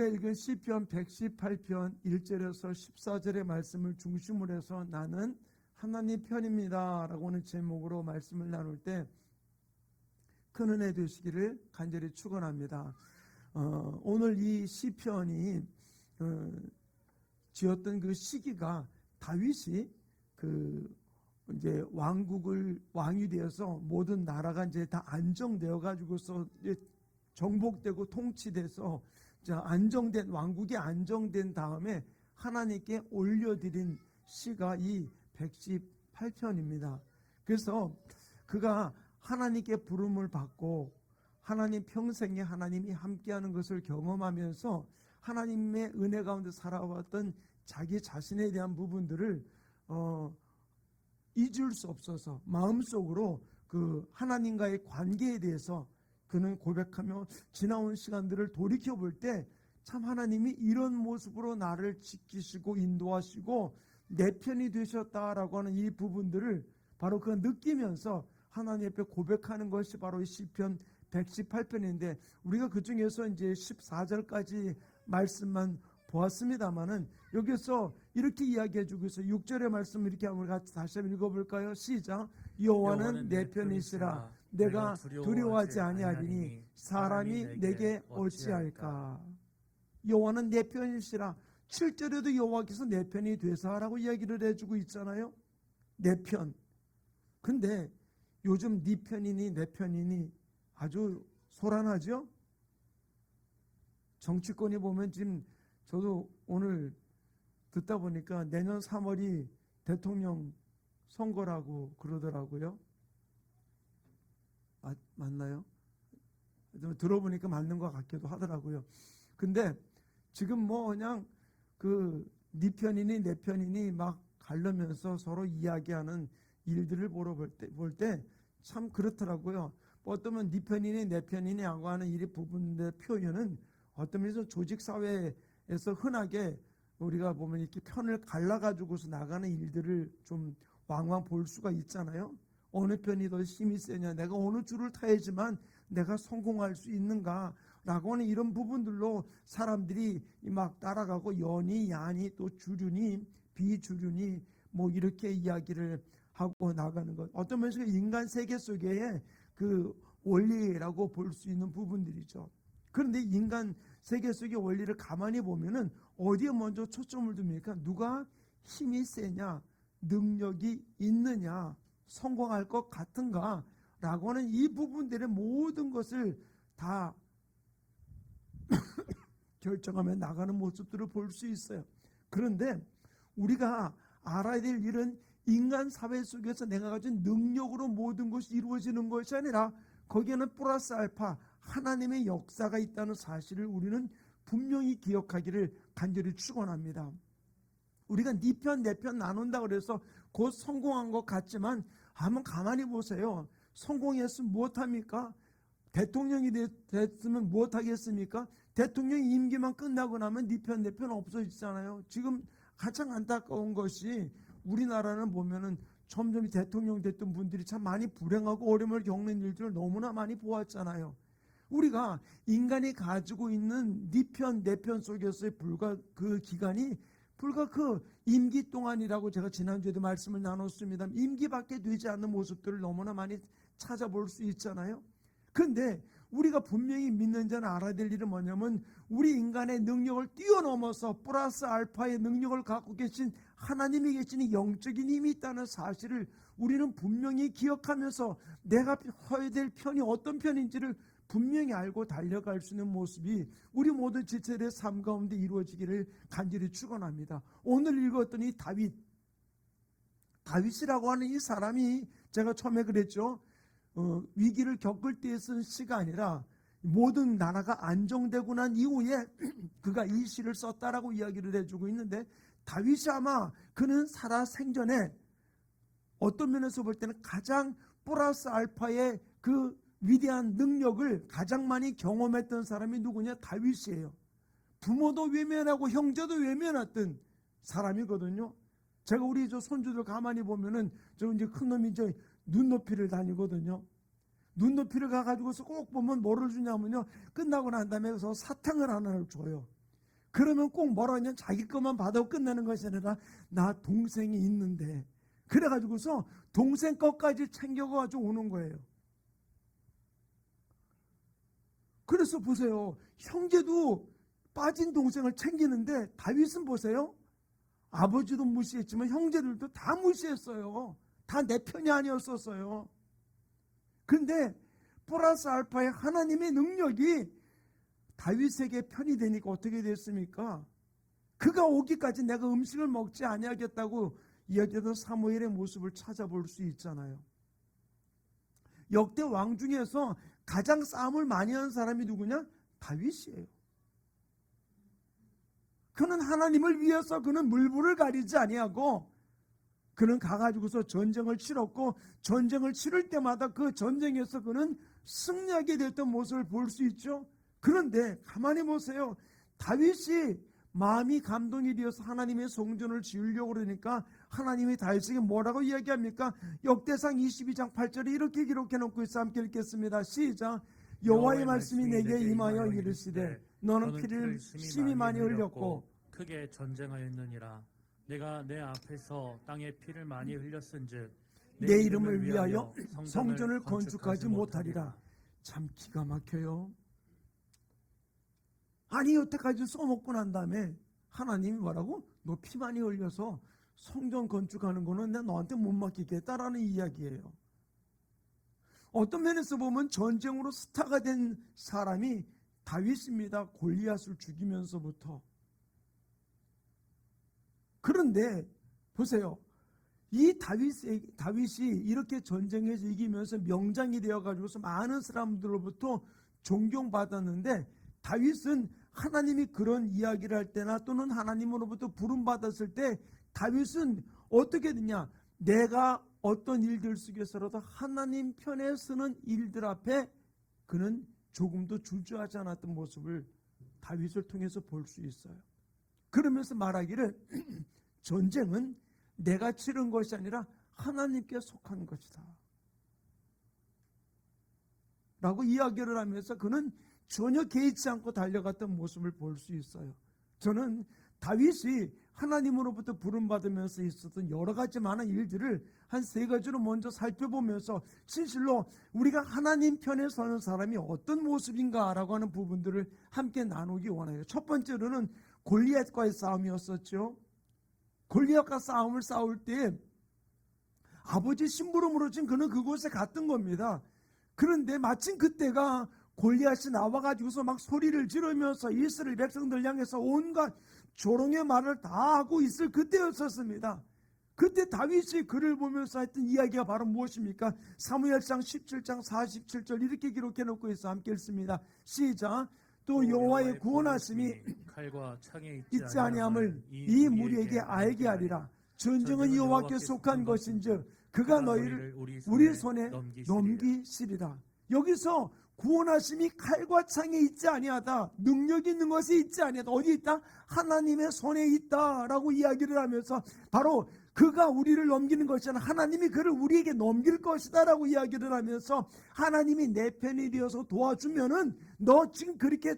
우리가 읽은 시편 118편 1절에서 14절의 말씀을 중심으로 해서 나는 하나님 편입니다 라고 하는 제목으로 말씀을 나눌 때 큰 은혜 되시기를 간절히 축원합니다. 오늘 이 시편이 지었던 그 시기가 다윗이 이제 왕이 되어서 모든 나라가 이제 다 안정되어 가지고서 정복되고 통치돼서 안정된 왕국이 안정된 다음에 하나님께 올려드린 시가 이 118편입니다. 그래서 그가 하나님께 부름을 받고 하나님 평생에 하나님이 함께하는 것을 경험하면서 하나님의 은혜 가운데 살아왔던 자기 자신에 대한 부분들을 잊을 수 없어서 마음속으로 그 하나님과의 관계에 대해서 그는 고백하며 지나온 시간들을 돌이켜볼 때 참 하나님이 이런 모습으로 나를 지키시고 인도하시고 내 편이 되셨다라고 하는 이 부분들을 바로 그 느끼면서 하나님 앞에 고백하는 것이 바로 이 시편 118편인데 우리가 그 중에서 이제 14절까지 말씀만 보았습니다만은 여기서 이렇게 이야기해주고 있어요. 6절의 말씀 이렇게 한번 같이 다시 한번 읽어볼까요? 시작. 여호와는 내 편이시라 내가 두려워하지 아니하리니 사람이 내게 어찌할까. 여호와는 내 편이시라. 7절에도 여호와께서 내 편이 되사라고 이야기를 해주고 있잖아요. 내 편. 근데 요즘 네 편이니 내 편이니 아주 소란하죠? 정치권이 보면 지금 저도 오늘 듣다 보니까 내년 3월이 대통령 선거라고 그러더라고요. 맞나요? 좀 들어보니까 맞는 것 같기도 하더라고요. 근데 지금 뭐 그냥 네 편이니 내 편이니 막 가르면서 서로 이야기하는 일들을 볼 때 참 그렇더라고요. 어쩌면 네 편이니 내 편이니 하고 하는 이 부분의 표현은 어떤 면에서 조직사회에서 흔하게 우리가 보면 이렇게 편을 갈라가지고서 나가는 일들을 좀 왕왕 볼 수가 있잖아요. 어느 편이 더 힘이 세냐, 내가 어느 줄을 타야지만 내가 성공할 수 있는가 라고 하는 이런 부분들로 사람들이 막 따라가고 연이 야니 또 주륜이 비주륜이 뭐 이렇게 이야기를 하고 나가는 것. 어떤 면에서 인간 세계 속에 그 원리라고 볼 수 있는 부분들이죠. 그런데 인간 세계 속의 원리를 가만히 보면은 어디에 먼저 초점을 둡니까? 누가 힘이 세냐, 능력이 있느냐, 성공할 것 같은가 라고 하는 이 부분들의 모든 것을 다 결정하며 나가는 모습들을 볼 수 있어요. 그런데 우리가 알아야 될 일은 인간 사회 속에서 내가 가진 능력으로 모든 것이 이루어지는 것이 아니라 거기에는 플러스 알파 하나님의 역사가 있다는 사실을 우리는 분명히 기억하기를 간절히 축원합니다. 우리가 네 편 내 편 나눈다 그래서 곧 성공한 것 같지만 한번 가만히 보세요. 성공했으면 무엇합니까? 대통령이 됐으면 무엇하겠습니까? 대통령 임기만 끝나고 나면 네 편 내 편 없어지잖아요. 지금 가장 안타까운 것이 우리나라는 보면은 점점 대통령 됐던 분들이 참 많이 불행하고 어려움을 겪는 일들을 너무나 많이 보았잖아요. 우리가 인간이 가지고 있는 네 편 내 편 속에서의 그 기간이 불과 그 임기 동안이라고 제가 지난주에도 말씀을 나눴습니다. 임기밖에 되지 않는 모습들을 너무나 많이 찾아볼 수 있잖아요. 그런데 우리가 분명히 믿는 자는 알아야 될 일은 뭐냐면 우리 인간의 능력을 뛰어넘어서 플러스 알파의 능력을 갖고 계신 하나님이 계신 영적인 힘이 있다는 사실을 우리는 분명히 기억하면서 내가 서야 될 편이 어떤 편인지를 분명히 알고 달려갈 수 있는 모습이 우리 모든 지체들의 삶 가운데 이루어지기를 간절히 축원합니다. 오늘 읽었던 이 다윗이라고 하는 이 사람이 제가 처음에 그랬죠. 위기를 겪을 때에 쓴 시가 아니라 모든 나라가 안정되고 난 이후에 그가 이 시를 썼다라고 이야기를 해주고 있는데 다윗이 아마 그는 살아 생전에 어떤 면에서 볼 때는 가장 플러스 알파의 그 위대한 능력을 가장 많이 경험했던 사람이 누구냐? 다윗이에요. 부모도 외면하고 형제도 외면했던 사람이거든요. 제가 우리 손주들 가만히 보면은 이제 큰 놈이 눈높이를 다니거든요. 눈높이를 가가지고서 꼭 보면 뭐를 주냐면요. 끝나고 난 다음에 사탕을 하나를 줘요. 그러면 꼭 뭐라 하냐면 자기 것만 받아도 끝나는 것이 아니라 나 동생이 있는데, 그래가지고서 동생 것까지 챙겨가지고 오는 거예요. 그래서 보세요. 형제도 빠진 동생을 챙기는데 다윗은 보세요. 아버지도 무시했지만 형제들도 다 무시했어요. 다 내 편이 아니었었어요. 근데 플러스 알파의 하나님의 능력이 다윗에게 편이 되니까 어떻게 됐습니까? 그가 오기까지 내가 음식을 먹지 아니하겠다고 이야기하던 사무엘의 모습을 찾아볼 수 있잖아요. 역대 왕 중에서 가장 싸움을 많이 한 사람이 누구냐? 다윗이에요. 그는 하나님을 위해서 그는 물불을 가리지 아니하고 그는 가가지고서 전쟁을 치렀고, 전쟁을 치를 때마다 그 전쟁에서 그는 승리하게 됐던 모습을 볼 수 있죠. 그런데 가만히 보세요. 다윗이 마음이 감동이 되어서 하나님의 성전을 지으려고 그러니까 하나님이 다윗에게 뭐라고 이야기합니까? 역대상 22장 8절에 이렇게 기록해 놓고 있어. 함께 읽겠습니다. 시작. 여호와의 말씀이 내게 임하여 이르시되 너는 피를 심히 많이 흘렸고 크게 전쟁하였느니라. 내가 내 앞에서 땅에 피를 많이 흘렸은즉 내 이름을 위하여 성전을 건축하지 못하리라. 참 기가 막혀요. 아니 여태까지 써먹고 난 다음에 하나님이 뭐라고? 너 피 많이 흘려서 성전 건축하는 거는 내가 너한테 못 맡기겠다라는 이야기예요. 어떤 면에서 보면 전쟁으로 스타가 된 사람이 다윗입니다. 골리앗을 죽이면서부터. 그런데 보세요. 이 다윗이 이렇게 전쟁에서 이기면서 명장이 되어가지고서 많은 사람들로부터 존경받았는데, 다윗은 하나님이 그런 이야기를 할 때나 또는 하나님으로부터 부름받았을 때 다윗은 어떻게 되냐? 내가 어떤 일들 속에서라도 하나님 편에 서는 일들 앞에 그는 조금도 주저하지 않았던 모습을 다윗을 통해서 볼 수 있어요. 그러면서 말하기를 전쟁은 내가 치른 것이 아니라 하나님께 속한 것이다 라고 이야기를 하면서 그는 전혀 개의치 않고 달려갔던 모습을 볼 수 있어요. 저는 다윗이 하나님으로부터 부름받으면서 있었던 여러 가지 많은 일들을 한 세 가지로 먼저 살펴보면서 진실로 우리가 하나님 편에 서는 사람이 어떤 모습인가라고 하는 부분들을 함께 나누기 원해요. 첫 번째로는 골리앗과의 싸움이었었죠. 골리앗과 싸움을 싸울 때 아버지 심부름으로 지금 그는 그곳에 갔던 겁니다. 그런데 마침 그때가 골리앗이 나와가지고서 막 소리를 지르면서 이스라엘 백성들 향해서 온갖 조롱의 말을 다 하고 있을 그때였었습니다. 그때 다윗이 그를 보면서 했던 이야기가 바로 무엇입니까? 사무엘상 17장 47절 이렇게 기록해 놓고 있어. 함께 읽습니다. 시작. 또 여호와의 구원하심이 칼과 창에 있지 아니함을 이 무리에게 알게 하리라. 전쟁은 여호와께 속한 것인즉 그가 너희를 우리 손에 넘기시리라. 여기서 구원하심이 칼과 창에 있지 아니하다, 능력 있는 것이 있지 아니하다, 어디 있다? 하나님의 손에 있다라고 이야기를 하면서 바로 그가 우리를 넘기는 것이 아니라 하나님이 그를 우리에게 넘길 것이다 라고 이야기를 하면서 하나님이 내 편이 되어서 도와주면은 너 지금 그렇게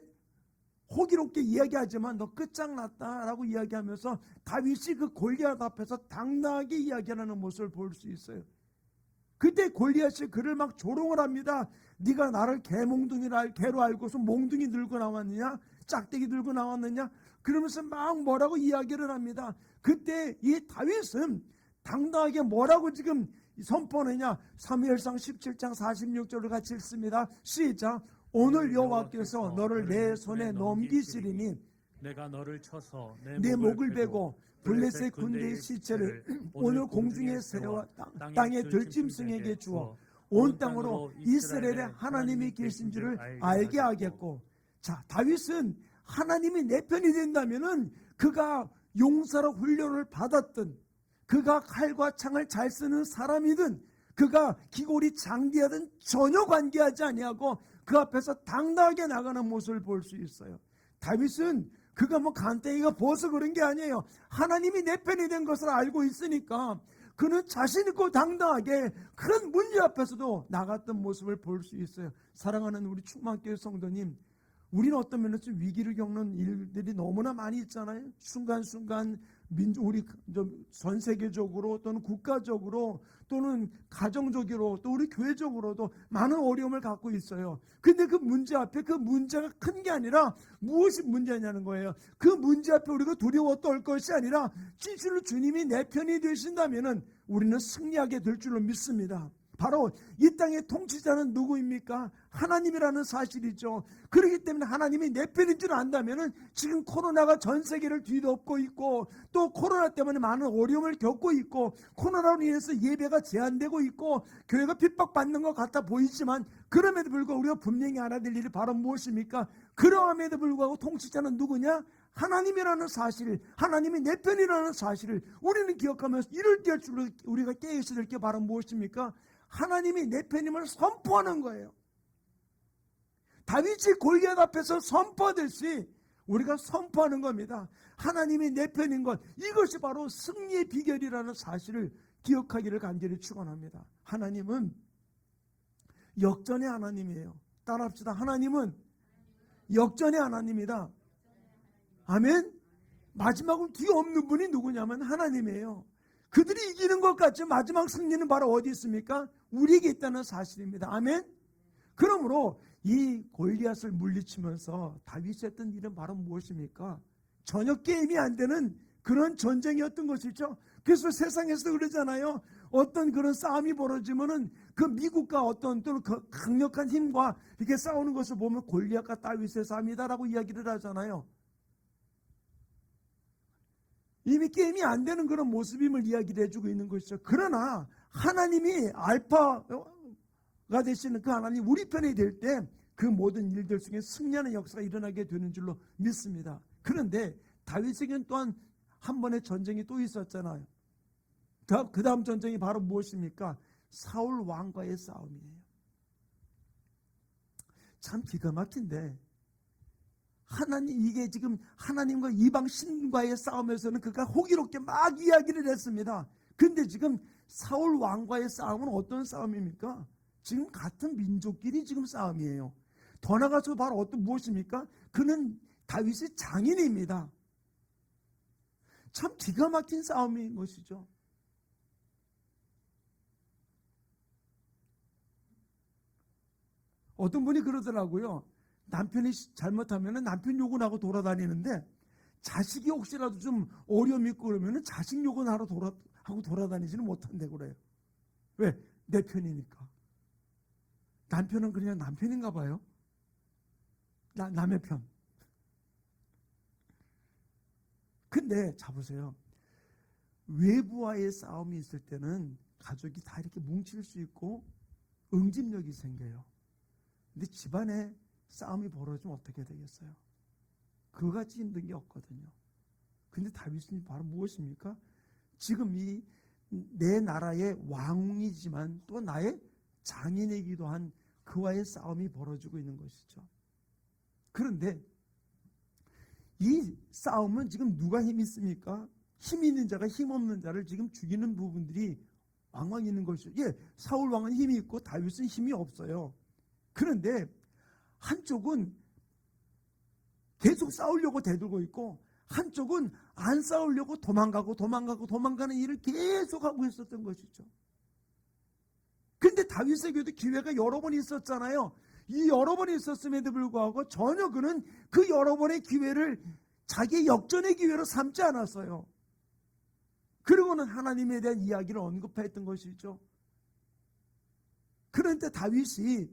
호기롭게 이야기하지만 너 끝장났다 라고 이야기하면서 다윗이 그 골리앗 앞에서 당당하게 이야기하는 모습을 볼 수 있어요. 그때 골리앗이 그를 막 조롱을 합니다. 네가 나를 개로 알고서 몽둥이 들고 나왔느냐? 짝대기 들고 나왔느냐? 그러면서 막 뭐라고 이야기를 합니다. 그때 이 다윗은 당당하게 뭐라고 지금 선포하느냐? 사무엘상 17장 46절을 같이 읽습니다. 시작. 오늘 여호와께서 너를 내 손에 넘기시리니 내가 너를 쳐서 내 목을 베고 블레셋 군대의 시체를 오늘 공중에 세워 땅의 들짐승에게 주어 온 땅으로 이스라엘의 하나님이 계신 줄을 알게 하겠고. 자, 다윗은 하나님이 내 편이 된다면은 그가 용사로 훈련을 받았든, 그가 칼과 창을 잘 쓰는 사람이든, 그가 기골이 장대하든 전혀 관계하지 아니하고 그 앞에서 당당하게 나가는 모습을 볼 수 있어요. 다윗은 그가 뭐 간땡이가 벗어 그런 게 아니에요. 하나님이 내 편이 된 것을 알고 있으니까 그는 자신 있고 당당하게 큰 문제 앞에서도 나갔던 모습을 볼 수 있어요. 사랑하는 우리 충만교회 성도님, 우리는 어떤 면에서 위기를 겪는 일들이 너무나 많이 있잖아요. 순간순간 우리 전 세계적으로 또는 국가적으로 또는 가정적으로 또 우리 교회적으로도 많은 어려움을 갖고 있어요. 근데 그 문제 앞에 그 문제가 큰 게 아니라 무엇이 문제냐는 거예요. 그 문제 앞에 우리가 두려워 떨 것이 아니라 진실로 주님이 내 편이 되신다면은 우리는 승리하게 될 줄로 믿습니다. 바로 이 땅의 통치자는 누구입니까? 하나님이라는 사실이죠. 그렇기 때문에 하나님이 내 편인 줄 안다면은 지금 코로나가 전 세계를 뒤덮고 있고 또 코로나 때문에 많은 어려움을 겪고 있고 코로나로 인해서 예배가 제한되고 있고 교회가 핍박받는 것 같아 보이지만 그럼에도 불구하고 우리가 분명히 알아야 될 일이 바로 무엇입니까? 그러함에도 불구하고 통치자는 누구냐? 하나님이라는 사실, 하나님이 내 편이라는 사실을 우리는 기억하면서 이럴 때 우리가 깨어있어야 될 게 바로 무엇입니까? 하나님이 내 편임을 선포하는 거예요. 다윗이 골리앗 앞에서 선포하듯이 우리가 선포하는 겁니다. 하나님이 내 편인 것, 이것이 바로 승리의 비결이라는 사실을 기억하기를 간절히 축원합니다. 하나님은 역전의 하나님이에요. 따라합시다. 하나님은 역전의 하나님이다. 아멘. 마지막으로 뒤에 없는 분이 누구냐면 하나님이에요. 그들이 이기는 것 같지 마지막 승리는 바로 어디 있습니까? 우리에게 있다는 사실입니다. 아멘. 그러므로 이 골리앗을 물리치면서 다윗이 했던 일은 바로 무엇입니까? 전혀 게임이 안 되는 그런 전쟁이었던 것이죠. 그래서 세상에서 그러잖아요. 어떤 그런 싸움이 벌어지면은 그 미국과 어떤 또는 그 강력한 힘과 이렇게 싸우는 것을 보면 골리앗과 다윗의 싸움이다라고 이야기를 하잖아요. 이미 게임이 안 되는 그런 모습임을 이야기를 해주고 있는 것이죠. 그러나 하나님이 알파가 되시는 그 하나님 우리 편이 될 때 그 모든 일들 속에 승리하는 역사가 일어나게 되는 줄로 믿습니다. 그런데 다윗에게는 또한 한 번의 전쟁이 또 있었잖아요. 그 다음 전쟁이 바로 무엇입니까? 사울 왕과의 싸움이에요. 참 기가 막힌데 이게 지금 하나님과 이방 신과의 싸움에서는 그가 호기롭게 막 이야기를 했습니다. 근데 지금 사울 왕과의 싸움은 어떤 싸움입니까? 지금 같은 민족끼리 지금 싸움이에요. 더 나가서 바로 무엇입니까? 그는 다윗의 장인입니다. 참 기가 막힌 싸움인 것이죠. 어떤 분이 그러더라고요. 남편이 잘못하면 남편 욕은 하고 돌아다니는데 자식이 혹시라도 좀 어려움이 있고 그러면 자식 욕은 하고 돌아다니지는 못한대 그래요. 왜? 내 편이니까. 남편은 그냥 남편인가 봐요. 남의 편. 근데 자보세요. 외부와의 싸움이 있을 때는 가족이 다 이렇게 뭉칠 수 있고 응집력이 생겨요. 근데 집안에 싸움이 벌어지면 어떻게 되겠어요? 그거같이 힘든 게 없거든요. 근데 다윗은 바로 무엇입니까? 지금 내 나라의 왕이지만 또 나의 장인이기도 한 그와의 싸움이 벌어지고 있는 것이죠. 그런데 이 싸움은 지금 누가 힘이 있습니까? 힘 있는 자가 힘 없는 자를 지금 죽이는 부분들이 왕왕 있는 것이죠. 사울 왕은 힘이 있고 다윗은 힘이 없어요. 그런데 한쪽은 계속 싸우려고 대들고 있고 한쪽은 안 싸우려고 도망가는 일을 계속하고 있었던 것이죠. 그런데 다윗에게도 기회가 여러 번 있었잖아요. 이 여러 번 있었음에도 불구하고 전혀 그는 그 여러 번의 기회를 자기의 역전의 기회로 삼지 않았어요. 그리고는 하나님에 대한 이야기를 언급했던 것이죠. 그런데 다윗이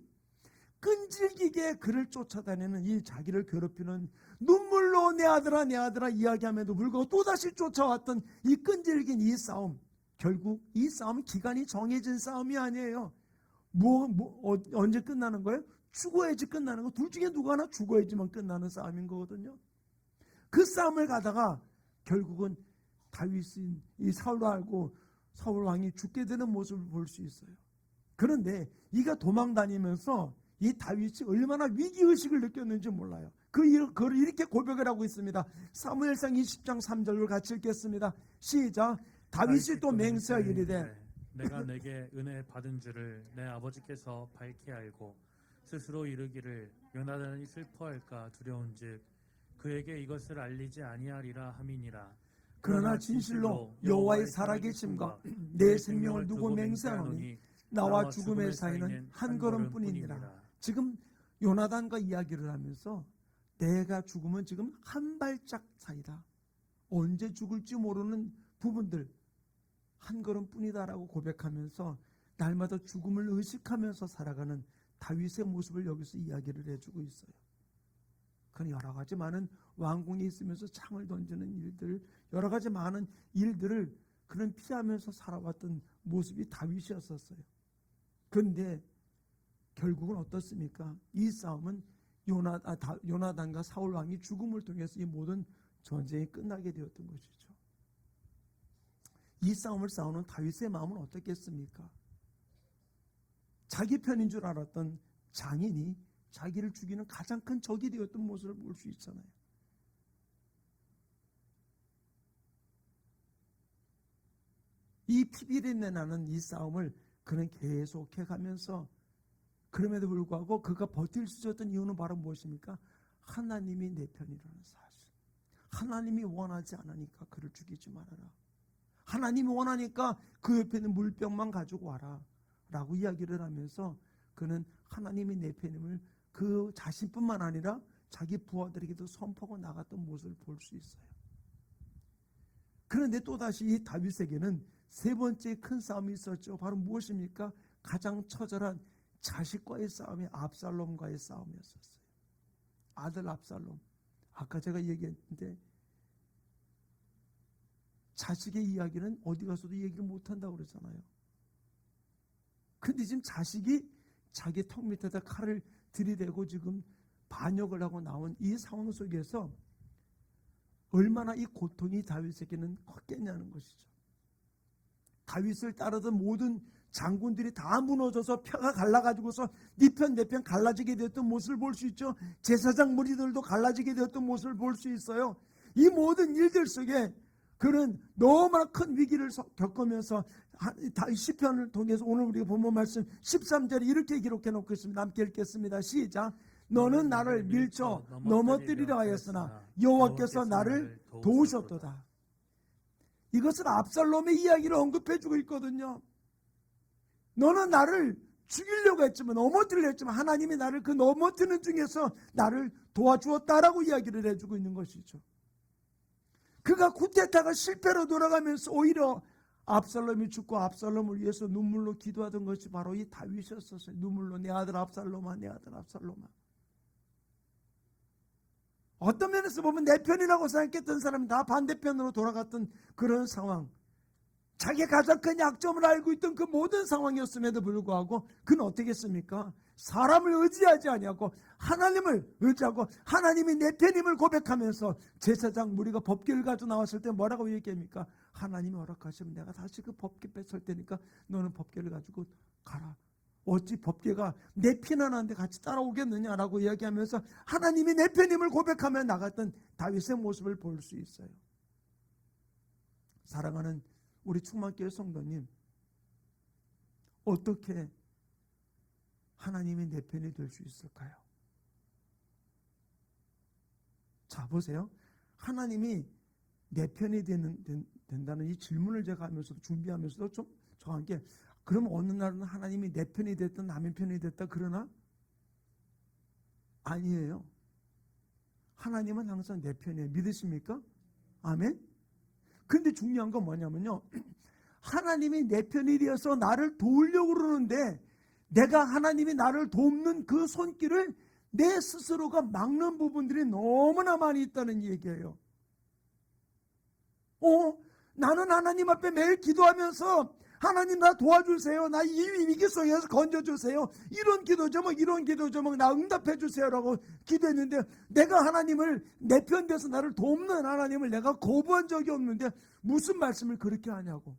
끈질기게 그를 쫓아다니는 이 자기를 괴롭히는 눈물로 내 아들아 이야기함에도 불구하고 또다시 쫓아왔던 이 끈질긴 이 싸움, 결국 이 싸움은 기간이 정해진 싸움이 아니에요. 언제 끝나는 거예요? 죽어야지 끝나는 거. 둘 중에 누구 하나 죽어야지만 끝나는 싸움인 거거든요. 그 싸움을 가다가 결국은 다윗이 이 사울로 알고 사울 왕이 죽게 되는 모습을 볼 수 있어요. 그런데 이가 도망 다니면서 이 다윗이 얼마나 위기의식을 느꼈는지 몰라요. 그걸 이렇게 고백을 하고 있습니다. 사무엘상 20장 3절을 같이 읽겠습니다. 시작. 다윗이 또 맹세하기를 내가 내게 은혜 받은 줄을 내 아버지께서 밝히 알고 스스로 이르기를 요나단이 슬퍼할까 두려운즉 그에게 이것을 알리지 아니하리라 함이니라. 그러나 진실로 여호와의 살아계심과 내 생명을 두고 맹세하노니 나와 죽음의 사이는 한 걸음뿐이니라. 지금 요나단과 이야기를 하면서 내가 죽으면 지금 한 발짝 사이다. 언제 죽을지 모르는 부분들 한 걸음뿐이다라고 고백하면서 날마다 죽음을 의식하면서 살아가는 다윗의 모습을 여기서 이야기를 해주고 있어요. 그런 여러 가지 많은 왕궁에 있으면서 창을 던지는 일들, 여러 가지 많은 일들을 그는 피하면서 살아왔던 모습이 다윗이었었어요. 그런데 결국은 어떻습니까? 이 싸움은 요나단과 사울 왕이 죽음을 통해서 이 모든 전쟁이 끝나게 되었던 것이죠. 이 싸움을 싸우는 다윗의 마음은 어떻겠습니까? 자기 편인 줄 알았던 장인이 자기를 죽이는 가장 큰 적이 되었던 모습을 볼 수 있잖아요. 이 피비린내 나는 이 싸움을 그는 계속해 가면서 그럼에도 불구하고 그가 버틸 수 있었던 이유는 바로 무엇입니까? 하나님이 내 편이라는 사실. 하나님이 원하지 않으니까 그를 죽이지 말아라. 하나님이 원하니까 그 옆에 있는 물병만 가지고 와라 라고 이야기를 하면서 그는 하나님이 내 편임을 그 자신뿐만 아니라 자기 부하들에게도 선포하고 나갔던 모습을 볼 수 있어요. 그런데 또다시 이 다윗에게는 세 번째 큰 싸움이 있었죠. 바로 무엇입니까? 가장 처절한 자식과의 싸움이 압살롬과의 싸움이었었어요. 아들 압살롬. 아까 제가 얘기했는데 자식의 이야기는 어디 가서도 얘기를 못한다고 그러잖아요. 근데 지금 자식이 자기 턱 밑에다 칼을 들이대고 지금 반역을 하고 나온 이 상황 속에서 얼마나 이 고통이 다윗에게는 컸겠냐는 것이죠. 다윗을 따르던 모든 장군들이 다 무너져서 표가 갈라가지고서 네 편 내 편 갈라지게 되었던 모습을 볼 수 있죠. 제사장 무리들도 갈라지게 되었던 모습을 볼 수 있어요. 이 모든 일들 속에 그는 너무나 큰 위기를 겪으면서 시편을 통해서 오늘 우리가 본문 말씀 13절에 이렇게 기록해 놓고 있습니다. 함께 읽겠습니다. 시작. 너는 나를 밀쳐 넘어뜨리려 하였으나 여호와께서 나를 도우셨도다. 이것은 압살롬의 이야기를 언급해주고 있거든요. 너는 나를 죽이려고 했지만 넘어뜨리려 했지만 하나님이 나를 그 넘어뜨리는 중에서 나를 도와주었다라고 이야기를 해주고 있는 것이죠. 그가 쿠데타가 실패로 돌아가면서 오히려 압살롬이 죽고 압살롬을 위해서 눈물로 기도하던 것이 바로 이 다윗이었어요. 눈물로 내 아들 압살롬아, 내 아들 압살롬아. 어떤 면에서 보면 내 편이라고 생각했던 사람이 다 반대편으로 돌아갔던 그런 상황. 자기가 가장 큰 약점을 알고 있던 그 모든 상황이었음에도 불구하고 그는 어떻게 했습니까? 사람을 의지하지 아니하고 하나님을 의지하고 하나님이 내 편임을 고백하면서 제사장 무리가 법궤를 가지고 나왔을 때 뭐라고 얘기합니까? 하나님이 허락하시면 내가 다시 그 법궤 뺏을 테니까 너는 법궤를 가지고 가라. 어찌 법궤가 내 피난하는데 같이 따라오겠느냐라고 이야기하면서 하나님이 내 편임을 고백하며 나갔던 다윗의 모습을 볼 수 있어요. 사랑하는 우리 충만교회 성도님, 어떻게 하나님이 내 편이 될 수 있을까요? 자, 보세요. 하나님이 내 편이 된다는 이 질문을 제가 하면서도 준비하면서도 좀 정한 게, 그럼 어느 날은 하나님이 내 편이 됐든 남의 편이 됐다 그러나? 아니에요. 하나님은 항상 내 편이에요. 믿으십니까? 아멘? 근데 중요한 건 뭐냐면요. 하나님이 내 편이 되어서 나를 도우려고 그러는데 내가 하나님이 나를 돕는 그 손길을 내 스스로가 막는 부분들이 너무나 많이 있다는 얘기예요. 나는 하나님 앞에 매일 기도하면서 하나님 나 도와주세요. 나 이 위기 속에서 건져주세요. 이런 기도 제목 나 응답해 주세요라고 기도했는데 내가 하나님을 내 편 돼서 나를 돕는 하나님을 내가 거부한 적이 없는데 무슨 말씀을 그렇게 하냐고.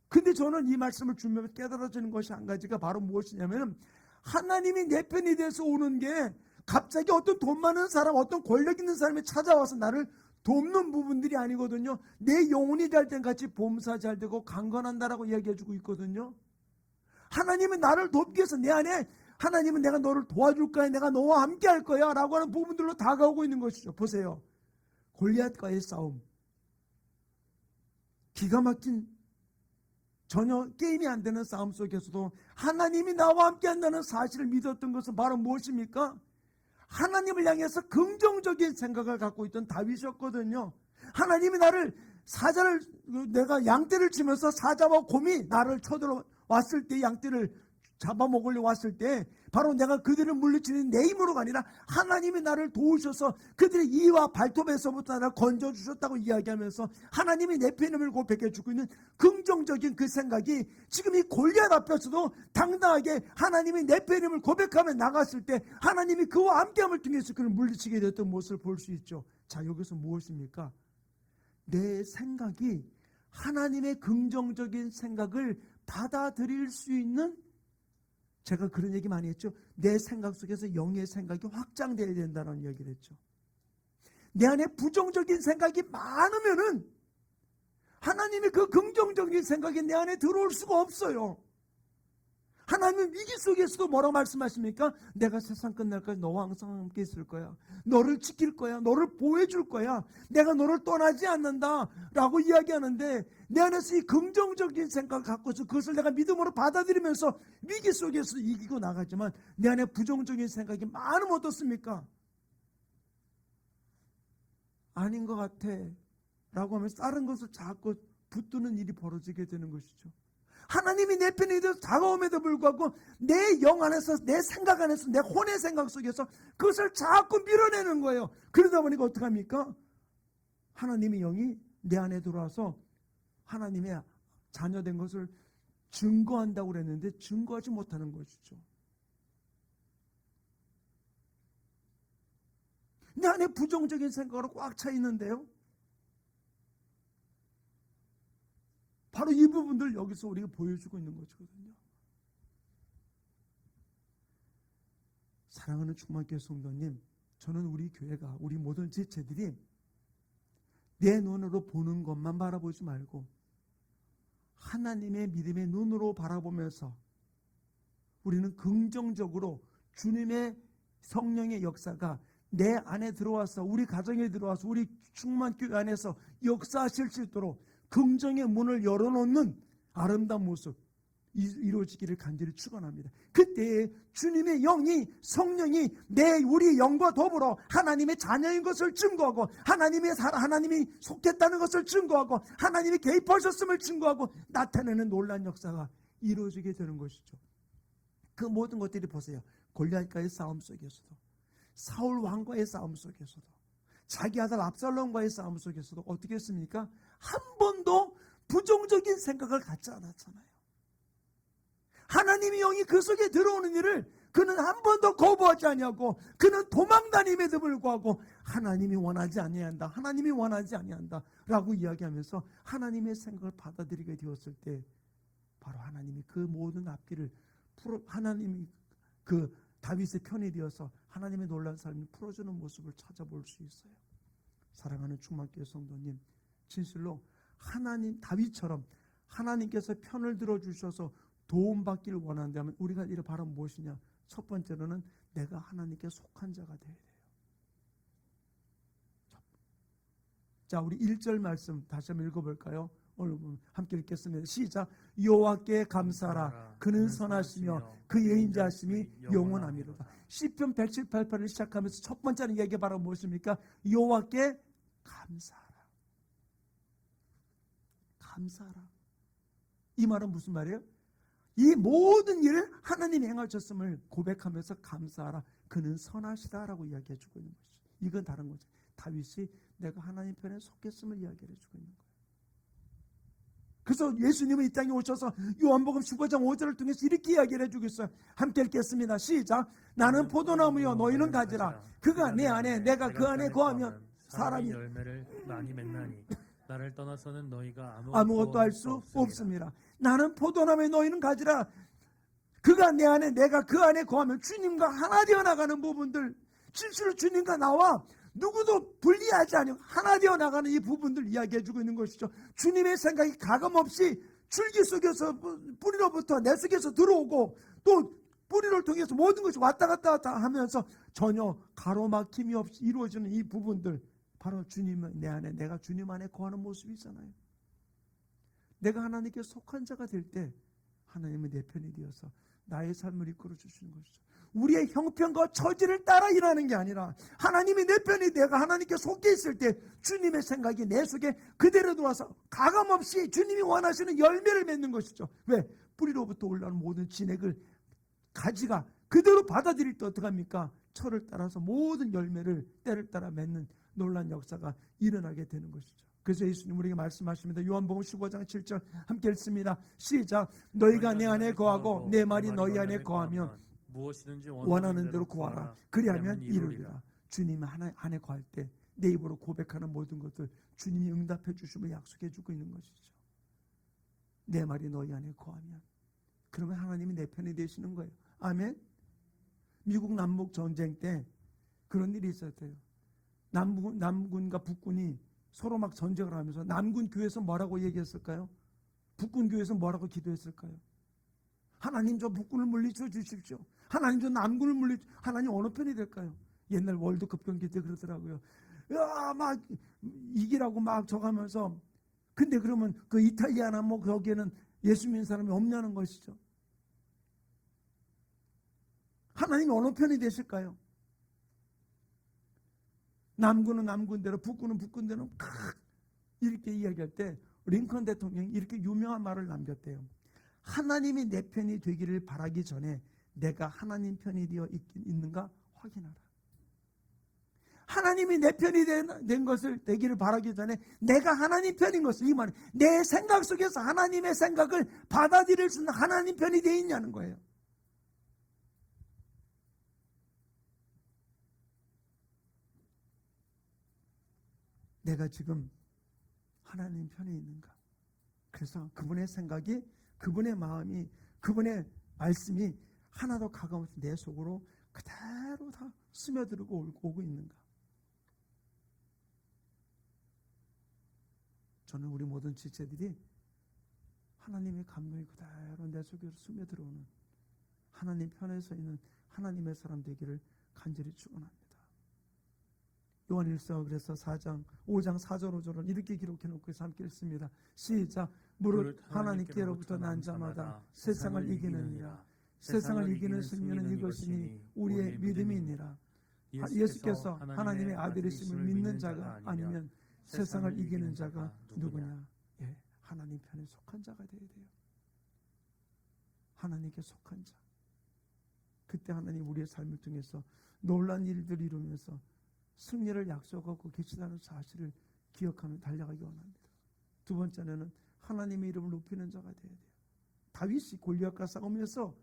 근데 저는 이 말씀을 주면서 깨달아지는 것이 한 가지가 바로 무엇이냐면 하나님이 내 편이 돼서 오는 게 갑자기 어떤 돈 많은 사람, 어떤 권력 있는 사람이 찾아와서 나를 돕는 부분들이 아니거든요. 내 영혼이 잘 땐 같이 범사 잘 되고 강건한다라고 이야기해주고 있거든요. 하나님은 나를 돕기 위해서 내 안에 하나님은 내가 너를 도와줄 거야, 내가 너와 함께 할 거야 라고 하는 부분들로 다가오고 있는 것이죠. 보세요. 골리앗과의 싸움, 기가 막힌 전혀 게임이 안 되는 싸움 속에서도 하나님이 나와 함께 한다는 사실을 믿었던 것은 바로 무엇입니까? 하나님을 향해서 긍정적인 생각을 갖고 있던 다윗이었거든요. 하나님이 나를 내가 양떼를 치면서 사자와 곰이 나를 쳐들어왔을 때, 양떼를 잡아먹으려 왔을 때 바로 내가 그들을 물리치는 내 힘으로가 아니라 하나님이 나를 도우셔서 그들의 이와 발톱에서부터 나를 건져주셨다고 이야기하면서 하나님이 내 편임을 고백해주고 있는 긍정적인 그 생각이 지금 이 골리앗 앞에서도 당당하게 하나님이 내 편임을 고백하며 나갔을 때 하나님이 그와 함께함을 통해서 그를 물리치게 되었던 모습을 볼 수 있죠. 자, 여기서 무엇입니까? 내 생각이 하나님의 긍정적인 생각을 받아들일 수 있는, 제가 그런 얘기 많이 했죠. 내 생각 속에서 영의 생각이 확장되어야 된다는 이야기를 했죠. 내 안에 부정적인 생각이 많으면은 하나님의 그 긍정적인 생각이 내 안에 들어올 수가 없어요. 하나님은 위기 속에서도 뭐라고 말씀하십니까? 내가 세상 끝날까지 너와 항상 함께 있을 거야. 너를 지킬 거야. 너를 보호해 줄 거야. 내가 너를 떠나지 않는다 라고 이야기하는데, 내 안에서 이 긍정적인 생각을 갖고서 그것을 내가 믿음으로 받아들이면서 위기 속에서 이기고 나가지만 내 안에 부정적인 생각이 많으면 어떻습니까? 아닌 것 같아 라고 하면서 다른 것을 자꾸 붙드는 일이 벌어지게 되는 것이죠. 하나님이 내 편에 대해서 다가옴에도 불구하고 내 영 안에서, 내 생각 안에서, 내 혼의 생각 속에서 그것을 자꾸 밀어내는 거예요. 그러다 보니까 어떡합니까? 하나님의 영이 내 안에 들어와서 하나님의 자녀된 것을 증거한다고 그랬는데 증거하지 못하는 것이죠. 내 안에 부정적인 생각으로 꽉 차 있는데요. 바로 이 부분들 여기서 우리가 보여주고 있는 것이거든요. 사랑하는 충만교회 성도님, 저는 우리 교회가, 우리 모든 지체들이 내 눈으로 보는 것만 바라보지 말고 하나님의 믿음의 눈으로 바라보면서 우리는 긍정적으로 주님의 성령의 역사가 내 안에 들어와서, 우리 가정에 들어와서, 우리 충만교회 안에서 역사하실 수 있도록 긍정의 문을 열어놓는 아름다운 모습 이루어지기를 간절히 축원합니다. 그때 주님의 영이, 성령이 우리 영과 더불어 하나님의 자녀인 것을 증거하고, 하나님이 속했다는 것을 증거하고, 하나님이 개입하셨음을 증거하고 나타내는 놀라운 역사가 이루어지게 되는 것이죠. 그 모든 것들이 보세요. 골리앗과의 싸움 속에서도, 사울 왕과의 싸움 속에서도, 자기 아들 압살롬과의 싸움 속에서도 어떻게 했습니까? 한 번도 부정적인 생각을 갖지 않았잖아요. 하나님의 영이 그 속에 들어오는 일을 그는 한 번도 거부하지 아니하고, 그는 도망다님에도 불구하고 하나님이 원하지 아니한다, 하나님이 원하지 아니한다 라고 이야기하면서 하나님의 생각을 받아들이게 되었을 때 바로 하나님이 그 모든 앞길을 하나님이 그 다윗의 편이 되어서 하나님의 놀라운 삶을 풀어주는 모습을 찾아볼 수 있어요. 사랑하는 충만교회 성도님, 진실로 다윗처럼 하나님께서 편을 들어주셔서 도움받기를 원한다면 우리가 이를 바라면 무엇이냐? 첫 번째로는 내가 하나님께 속한 자가 되어야 돼요. 자, 우리 1절 말씀 다시 한번 읽어볼까요? 오늘 함께 읽겠습니다. 시작. 여호와께 감사하라. 그는 선하시며 그의 인자하심이 영원하미로다. 시편 118편을 시작하면서 첫 번째는 얘기 바로 무엇입니까? 여호와께 감사하라. 감사하라. 이 말은 무슨 말이에요? 이 모든 일을 하나님이 행하셨음을 고백하면서 감사하라. 그는 선하시다라고 이야기해 주고 있는 것이죠. 이건 다른 거죠. 다윗이 내가 하나님 편에 속했음을 이야기해 주고 있는 거예요. 그래서 예수님은 이 땅에 오셔서 요한복음 15장 5절을 통해서 이렇게 이야기를 해주고 있어요. 함께 읽겠습니다. 시작. 나는 포도나무여 너희는 가지라. 그가 내 안에 내가 그 안에 거하면 사람이 열매를 많이 맺나니 나를 떠나서는 너희가 아무것도 할 수 없습니다. 나는 포도나무에 너희는 가지라. 그가 내 안에 내가 그 안에 거하면 주님과 하나 되어 나가는 부분들, 진실로 주님과 나와 누구도 분리하지 않고 하나 되어 나가는 이 부분들 이야기해 주고 있는 것이죠. 주님의 생각이 가감없이 줄기 속에서 뿌리로부터 내 속에서 들어오고 또 뿌리를 통해서 모든 것이 왔다 갔다 하면서 전혀 가로막힘이 없이 이루어지는 이 부분들, 바로 주님의 내 안에, 내가 주님 안에 거하는 모습이잖아요. 내가 하나님께 속한 자가 될 때 하나님은 내 편이 되어서 나의 삶을 이끌어 주시는 것이죠. 우리의 형편과 처지를 따라 일하는 게 아니라 하나님이 내 편이, 내가 하나님께 속해 있을 때 주님의 생각이 내 속에 그대로 들어와서 가감없이 주님이 원하시는 열매를 맺는 것이죠. 왜? 뿌리로부터 올라오는 모든 진액을 가지가 그대로 받아들일 때 어떡합니까? 철을 따라서 모든 열매를 때를 따라 맺는 놀라운 역사가 일어나게 되는 것이죠. 그래서 예수님 우리에게 말씀하십니다. 요한복음 15장 7절 함께 읽습니다. 시작. 너희가 내 안에 거하고 내 말이 너희 안에 거하면 무엇이든지 원하는 대로 구하라. 그리하면 이루리라. 주님 안에 거할 때 내 입으로 고백하는 모든 것들 주님이 응답해 주심을 약속해 주고 있는 것이죠. 내 말이 너희 안에 거하면, 그러면 하나님이 내 편이 되시는 거예요. 아멘. 미국 남북 전쟁 때 그런 일이 있었대요. 남군과 북군이 서로 막 전쟁을 하면서 남군 교회에서 뭐라고 얘기했을까요? 북군 교회에서 뭐라고 기도했을까요? 하나님 저 북군을 물리쳐 주십시오. 하나님 저 남군을 하나님 어느 편이 될까요? 옛날 월드컵 경기 때 그러더라고요. 야, 막 이기라고 막 저가면서, 근데 그러면 그 이탈리아나 뭐 거기에는 예수 믿는 사람이 없냐는 것이죠. 하나님이 어느 편이 되실까요? 남군은 남군대로, 북군은 북군대로 이렇게 이야기할 때 링컨 대통령이 이렇게 유명한 말을 남겼대요. 하나님이 내 편이 되기를 바라기 전에 내가 하나님 편이 되어 있는가 확인하라. 하나님이 내 편이 된 것을 되기를 바라기 전에 내가 하나님 편인 것을, 이 말은 내 생각 속에서 하나님의 생각을 받아들일 수 있는 하나님 편이 되어 있냐는 거예요. 내가 지금 하나님 편에 있는가? 그래서 그분의 생각이, 그분의 마음이, 그분의 말씀이 하나도 가감없이 내 속으로 그대로 다 스며들고 오고 있는가? 저는 우리 모든 지체들이 하나님의 감동이 그대로 내 속으로 스며들어오는 하나님 편에 서 있는 하나님의 사람 되기를 간절히 축원합니다. 요한일서 그래서 5장 4절 5절을 이렇게 기록해 놓고 함께 읽습니다. 시작. 무릇 하나님께로부터 난 자마다 세상을 이기느니라. 세상을 이기는 승리는 이것이니 우리의 믿음이니라. 예수께서 하나님의 아들이심을 믿는 자가 아니면 세상을 이기는 자가 누구냐? 예, 하나님 편에 속한 자가 되어야 돼요. 하나님께 속한 자. 그때 하나님 우리의 삶을 통해서 놀라운 일들을 이루면서 승리를 약속하고 계시다는 사실을 기억하며 달려가기 원합니다. 두 번째는 하나님의 이름을 높이는 자가 되어야 돼요. 다윗이 골리앗과 싸우면서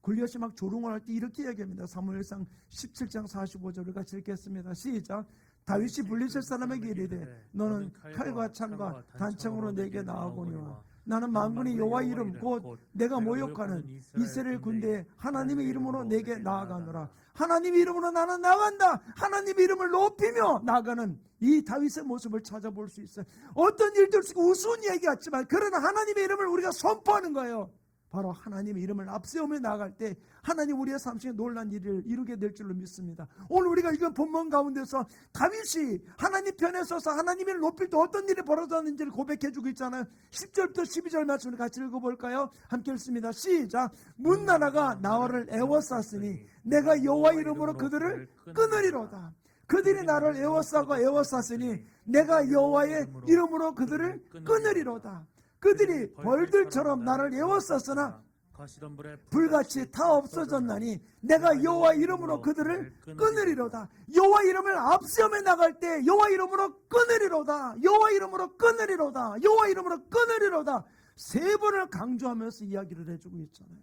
골리앗이 막 조롱을 할 때 이렇게 이야기합니다. 사무엘상 17장 45절을 같이 읽겠습니다. 시작. 다윗이 블레셋 사람에게 이르되 너는 칼과 창과 단창으로 내게 나아오거니와 나는 만군의 여호와 이름 곧 내가 모욕하는 이스라엘 군대에 하나님의 이름으로 내게 나아가노라. 하나님의 이름으로 나는 나간다. 하나님의 이름을 높이며 나가는 이 다윗의 모습을 찾아볼 수 있어요. 어떤 일도 없고 우스운 이야기 같지만 그러나 하나님의 이름을 우리가 선포하는 거예요. 바로 하나님의 이름을 앞세우며 나갈 때 하나님 우리의 삶 속에 놀라운 일을 이루게 될 줄로 믿습니다. 오늘 우리가 읽은 본문 가운데서 다윗이 하나님 편에 서서 하나님을 높일 때 어떤 일이 벌어졌는지를 고백해주고 있잖아요. 10절부터 12절 말씀을 같이 읽어볼까요? 함께 읽습니다. 시작. 문나라가 나를 애워쌌으니 내가 여호와 이름으로 그들을 끊으리로다. 그들이 나를 애워쌌으니 내가 여호와의 이름으로 그들을 끊으리로다. 그들이 벌들처럼 나를 애워쌌으나 불같이 다 없어졌나니 내가 여호와 이름으로 그들을 끊으리로다. 여호와 이름을 앞세우며 나갈 때 여호와 이름으로 끊으리로다. 여호와 이름으로 끊으리로다. 여호와 이름으로 끊으리로다. 세 번을 강조하면서 이야기를 해주고 있잖아요.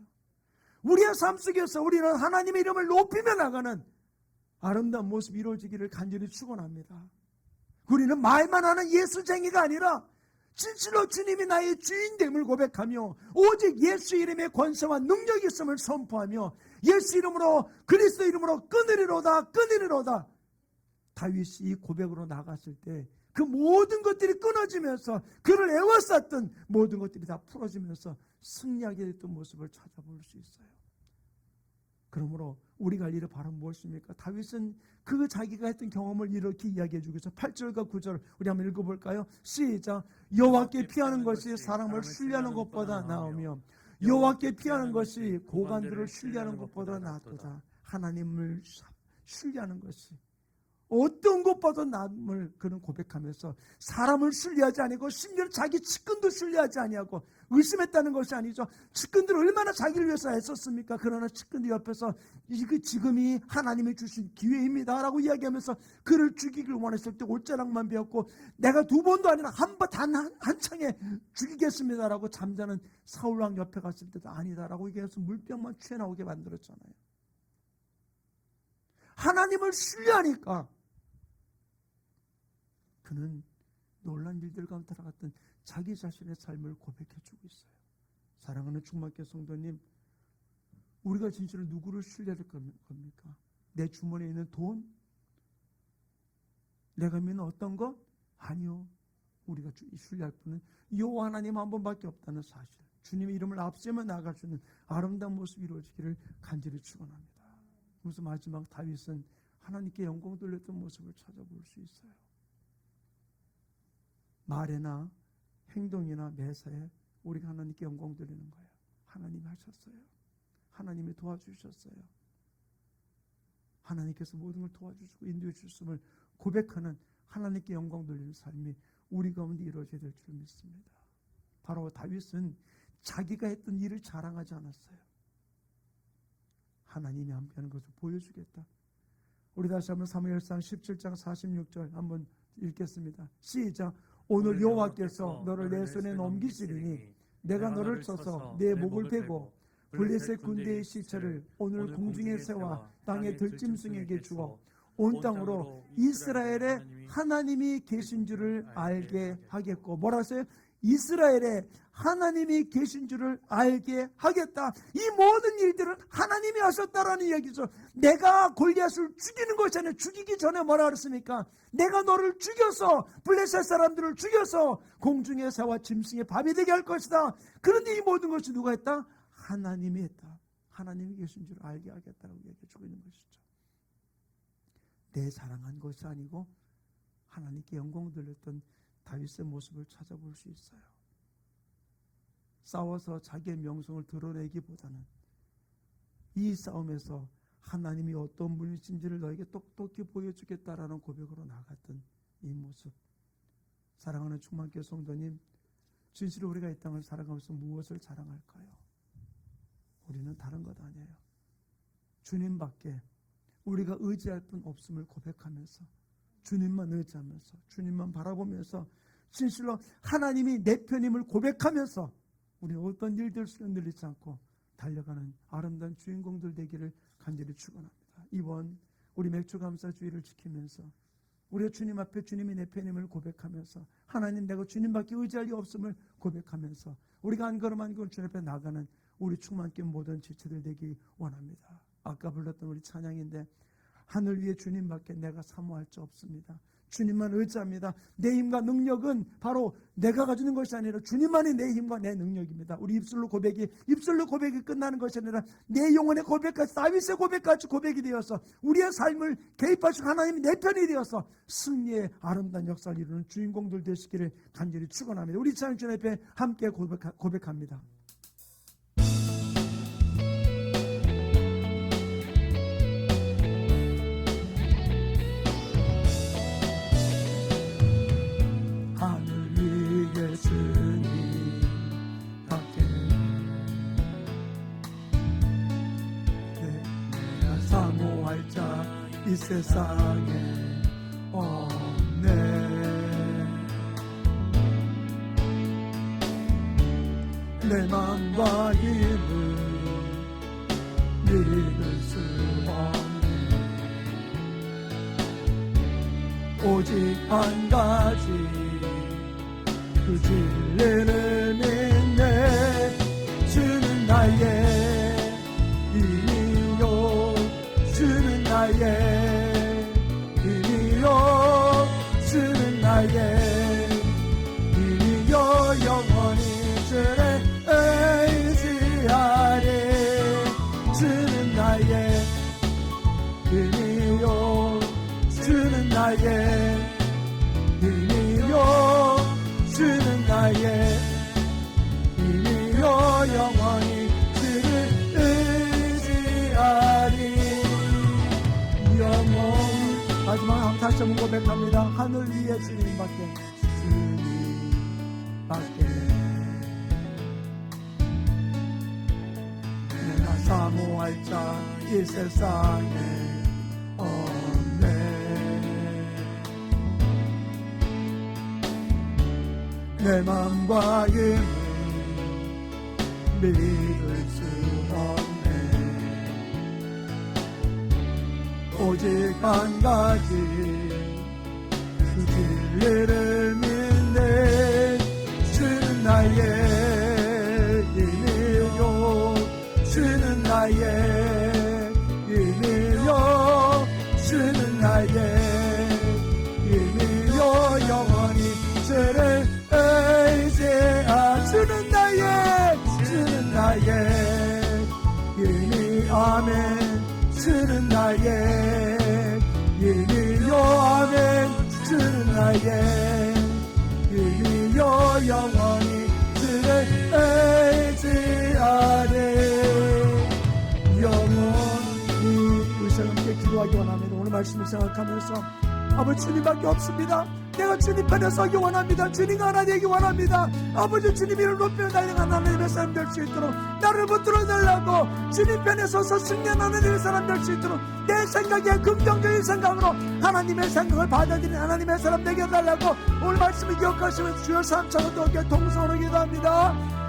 우리의 삶 속에서 우리는 하나님의 이름을 높이며 나가는 아름다운 모습이 이루어지기를 간절히 축원합니다. 우리는 말만 하는 예수쟁이가 아니라 진실로 주님이 나의 주인됨을 고백하며 오직 예수 이름의 권세와 능력이 있음을 선포하며 예수 이름으로 그리스도 이름으로 끊으리로다. 다윗이 이 고백으로 나갔을 때 그 모든 것들이 끊어지면서 그를 애워쌌던 모든 것들이 다 풀어지면서 승리하게 됐던 모습을 찾아볼 수 있어요. 그러므로 우리가 할 일이 바로 무엇입니까? 다윗은 그 자기가 했던 경험을 이렇게 이야기해 주고 있어요. 8절과 9절 우리 한번 읽어볼까요? 시작. 여호와께 피하는 것이 사람을 신뢰하는 것보다 나으며 여호와께 피하는 것이 고관들을 신뢰하는 것보다 낫도다. 하나님을 신뢰하는 것이 어떤 것보다 나음을 그는 고백하면서 사람을 신뢰하지 아니고 심지어 자기 측근도 신뢰하지 아니하고 의심했다는 것이 아니죠. 측근들 얼마나 자기를 위해서 애썼습니까? 그러나 측근들 옆에서 지금이 하나님이 주신 기회입니다 라고 이야기하면서 그를 죽이길 원했을 때 옷자락만 베었고 내가 두 번도 아니라 한 창에 죽이겠습니다 라고 잠자는 사울왕 옆에 갔을 때도 아니다라고 얘기해서 물병만 취해 나오게 만들었잖아요. 하나님을 신뢰하니까 그는 놀란 일들 가운데 들어갔던 자기 자신의 삶을 고백해주고 있어요. 사랑하는 충만교회 성도님, 우리가 진실로 누구를 신뢰할 겁니까? 내 주머니에 있는 돈? 내가 믿는 어떤 것? 아니요. 우리가 신뢰할 분은 여호와 하나님 한 분밖에 없다는 사실. 주님의 이름을 앞세며 나아갈 수 있는 아름다운 모습이 이루어지기를 간절히 축원합니다. 그래서 마지막 다윗은 하나님께 영광 돌렸던 모습을 찾아볼 수 있어요. 말에나 행동이나 매사에 우리가 하나님께 영광 돌리는 거예요. 하나님이 하셨어요. 하나님이 도와주셨어요. 하나님께서 모든 걸 도와주시고 인도해 주셨음을 고백하는 하나님께 영광 돌리는 삶이 우리 가운데 이루어져야 될 줄 믿습니다. 바로 다윗은 자기가 했던 일을 자랑하지 않았어요. 하나님이 함께하는 것을 보여주겠다. 우리 다시 한번 사무엘상 17장 46절 한번 읽겠습니다. 시작. 오늘 여호와께서 너를 내 손에 넘기시리니 내가 너를 쳐서 내 목을 베고 블레셋 군대의 시체를 오늘 공중의 새와 땅의 들짐승에게 주어 온 땅으로 이스라엘의 하나님이 계신 줄을 알게 하겠고 뭐라 하세요? 이스라엘에 하나님이 계신 줄을 알게 하겠다. 이 모든 일들은 하나님이 하셨다라는 이야기죠. 내가 골리앗을 죽이는 것이 아니라 죽이기 전에 뭐라 그랬습니까? 내가 너를 죽여서 블레셋 사람들을 죽여서 공중의 새와 짐승의 밥이 되게 할 것이다. 그런데 이 모든 것이 누가 했다? 하나님이 했다. 하나님이 계신 줄을 알게 하겠다라고 얘기해 주고 있는 것이죠. 내 자랑한 것이 아니고 하나님께 영광 돌렸던 다윗의 모습을 찾아볼 수 있어요. 싸워서 자기의 명성을 드러내기보다는 이 싸움에서 하나님이 어떤 분이신지를 너에게 똑똑히 보여주겠다라는 고백으로 나갔던 이 모습. 사랑하는 충만교회 성도님, 진실로 우리가 이 땅을 살아가면서 무엇을 자랑할까요? 우리는 다른 것 아니에요. 주님밖에 우리가 의지할 분 없음을 고백하면서 주님만 의지하면서 주님만 바라보면서 진실로 하나님이 내 편임을 고백하면서 우리는 어떤 일들 속에 흔들리지 않고 달려가는 아름다운 주인공들 되기를 간절히 축원합니다. 이번 우리 맥주감사주의를 지키면서 우리가 주님 앞에 주님이 내 편임을 고백하면서 하나님 내가 주님밖에 의지할 리 없음을 고백하면서 우리가 한 걸음 한 걸음 주님 앞에 나가는 우리 충만교회 모든 지체들 되기 원합니다. 아까 불렀던 우리 찬양인데 하늘 위에 주님밖에 내가 사모할 자 없습니다. 주님만 의지합니다. 내 힘과 능력은 바로 내가 가지는 것이 아니라 주님만이 내 힘과 내 능력입니다. 우리 입술로 고백이 끝나는 것이 아니라 내 영혼의 고백까지 다윗의 고백까지 고백이 되어서 우리의 삶을 개입하시고 하나님이 내 편이 되어서 승리의 아름다운 역사를 이루는 주인공들 되시기를 간절히 축원합니다. 우리 찬양 주님 앞에 함께 고백합니다. 이 세상에 없네. 내 맘과 힘을 믿을 수 없네. 오직 한 가지 그 진리를 믿네. 주는 나의 힘이요 주는 나의 힘이요 주는 나의 힘이요 영원히 주를 의지하리. 주는 나의 말씀은 고백합니다. 하늘 위에 주님밖에, 주님밖에 내가 사모할 자 이 세상에 없네. 내 맘과 힘을 믿을 수 없네. 오직 한 가지 그 진리를 믿네. 주는 나의 힘이요, 주는 나의 힘이요, 주는 나의 힘이요. 영원히 주를 의지하. 주는 나의 힘이. 아멘. 주는 나의 힘이요. 아멘. 주는 나의 힘이요. 영원히 주를 의지하네. 영원히 우리 함께 기도하기 원합니다. 오늘 말씀을 생각하면서 아버지 주님밖에 없습니다. 내가 주님 편에 서기 원합니다. 주님과 하나 되기 원합니다. 아버지 주님 이를 높여 달려간 하나님의 사람 될 수 있도록 나를 붙들어 달라고, 주님 편에 서서 승리하는 하나님의 사람 될 수 있도록 내 생각에 긍정적인 생각으로 하나님의 생각을 받아들이는 하나님의 사람 되게 해달라고 오늘 말씀을 기억하시면 주여 삼창을 또 동성으로 기도합니다.